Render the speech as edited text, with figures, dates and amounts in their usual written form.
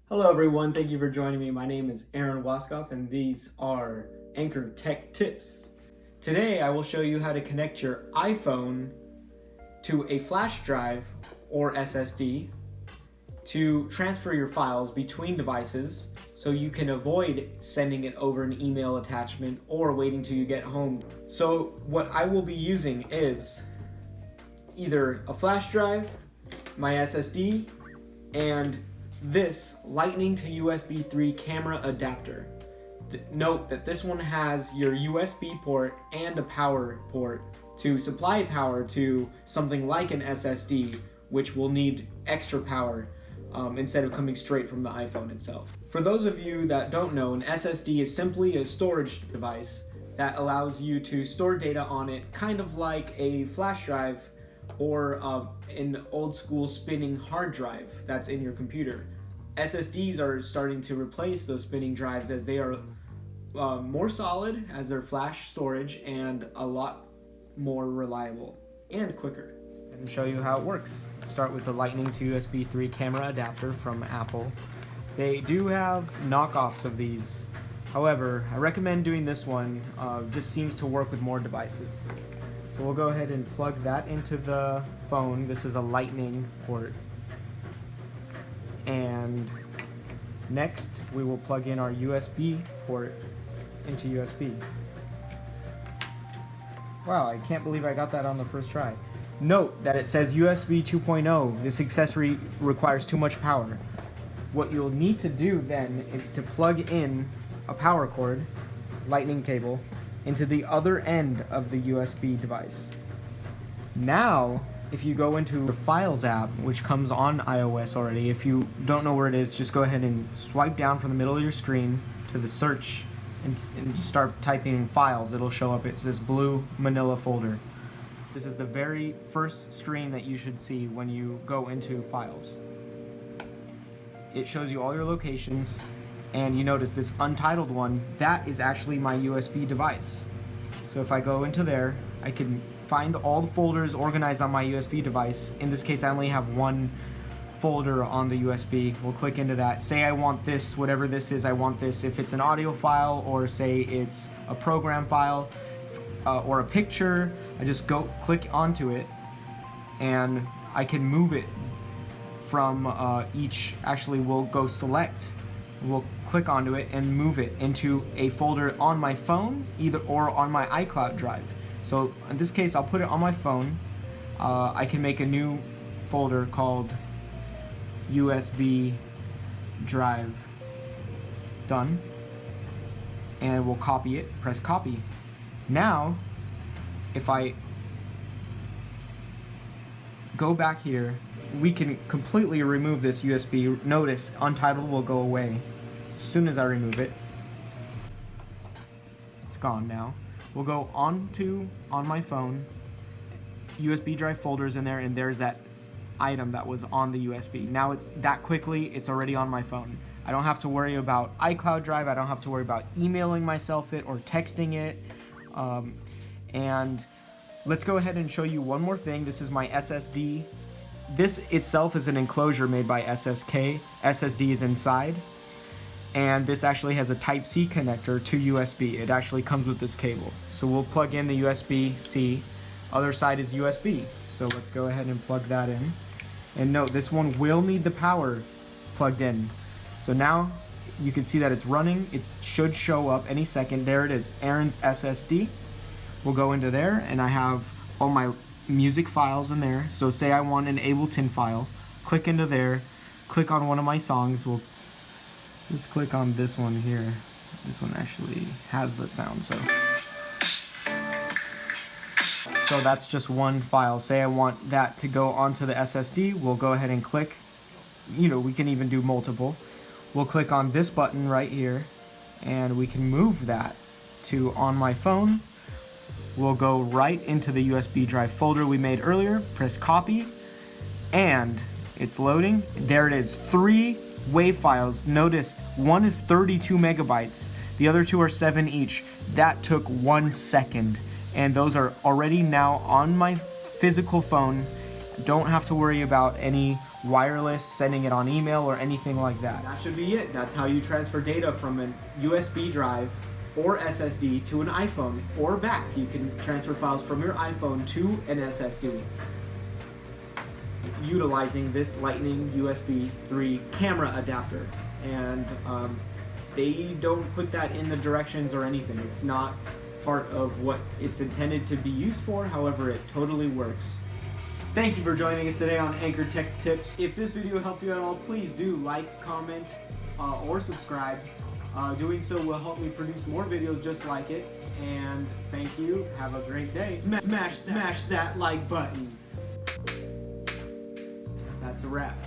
Hello everyone, thank you for joining me. My name is Aaron Waskoff and these are Anker Tech tips. Today I will show you how to connect your iPhone to a flash drive or SSD to transfer your files between devices so you can avoid sending it over an email attachment or waiting till you get home. So what I will be using is either a flash drive, my SSD, and this Lightning to USB 3 camera adapter. Note that this one has your USB port and a power port to supply power to something like an SSD, which will need extra power instead of coming straight from the iPhone itself. For those of you that don't know, an SSD is simply a storage device that allows you to store data on it, kind of like a flash drive or an old school spinning hard drive that's in your computer. SSDs are starting to replace those spinning drives as they are more solid as their flash storage and a lot more reliable and quicker. And show you how it works. Start with the Lightning to USB 3 camera adapter from Apple. They do have knockoffs of these. However, I recommend doing this one. Just seems to work with more devices. So we'll go ahead and plug that into the phone. This is a Lightning port. And next we will plug in our USB port into USB. Wow, I can't believe I got that on the first try. Note that it says USB 2.0. This accessory requires too much power. What you'll need to do then is to plug in a power cord, Lightning cable, into the other end of the USB device. Now, if you go into the Files app, which comes on iOS already, if you don't know where it is, just go ahead and swipe down from the middle of your screen to the search and start typing in Files. It'll show up. It's this blue manila folder. This is the very first screen that you should see when you go into Files. It shows you all your locations, and you notice this untitled one, that is actually my USB device. So if I go into there, I can find all the folders organized on my USB device. In this case, I only have one folder on the USB. We'll click into that. Say I want this, whatever this is, I want this. If it's an audio file, or say it's a program file, or a picture, I just go click onto it, and I can move it from each. Actually, we'll go select. We'll click onto it and move it into a folder on my phone, or on my iCloud drive. So in this case, I'll put it on my phone. I can make a new folder called USB drive. Done. And we'll copy it, press copy. Now, if I go back here, we can completely remove this USB. Notice untitled will go away as soon as I remove it. It's gone now. We'll go on my phone, USB drive folders in there, and there's that item that was on the USB. Now it's that quickly, it's already on my phone. I don't have to worry about iCloud drive. I don't have to worry about emailing myself it or texting it. And let's go ahead and show you one more thing. This is my SSD. This itself is an enclosure made by SSK. SSD is inside. And this actually has a Type-C connector to USB. It actually comes with this cable. So we'll plug in the USB-C. Other side is USB. So let's go ahead and plug that in. And note, this one will need the power plugged in. So now you can see that it's running. It should show up any second. There it is, Aaron's SSD. We'll go into there, and I have all my music files in there. So say I want an Ableton file. Click into there. Click on one of my songs. Let's click on this one here. This one actually has the sound, so that's just one file. Say I want that to go onto the SSD, we'll go ahead and click. We can even do multiple. We'll click on this button right here, and we can move that to on my phone. We'll go right into the USB drive folder we made earlier, press copy, and it's loading. There it is, 3 WAV files. Notice one is 32 megabytes, the other 2 are 7 each. That took 1 second, and those are already now on my physical phone. Don't have to worry about any wireless, sending it on email, or anything like that. That should be it. That's how you transfer data from a USB drive or SSD to an iPhone or back. You can transfer files from your iPhone to an SSD utilizing this Lightning USB 3 camera adapter. And they don't put that in the directions or anything. It's not part of what it's intended to be used for. However, it totally works. Thank you for joining us today on Anker Tech Tips. If this video helped you at all, please do like, comment, or subscribe. Doing so will help me produce more videos just like it. And thank you. Have a great day. Smash that like button. That's a wrap.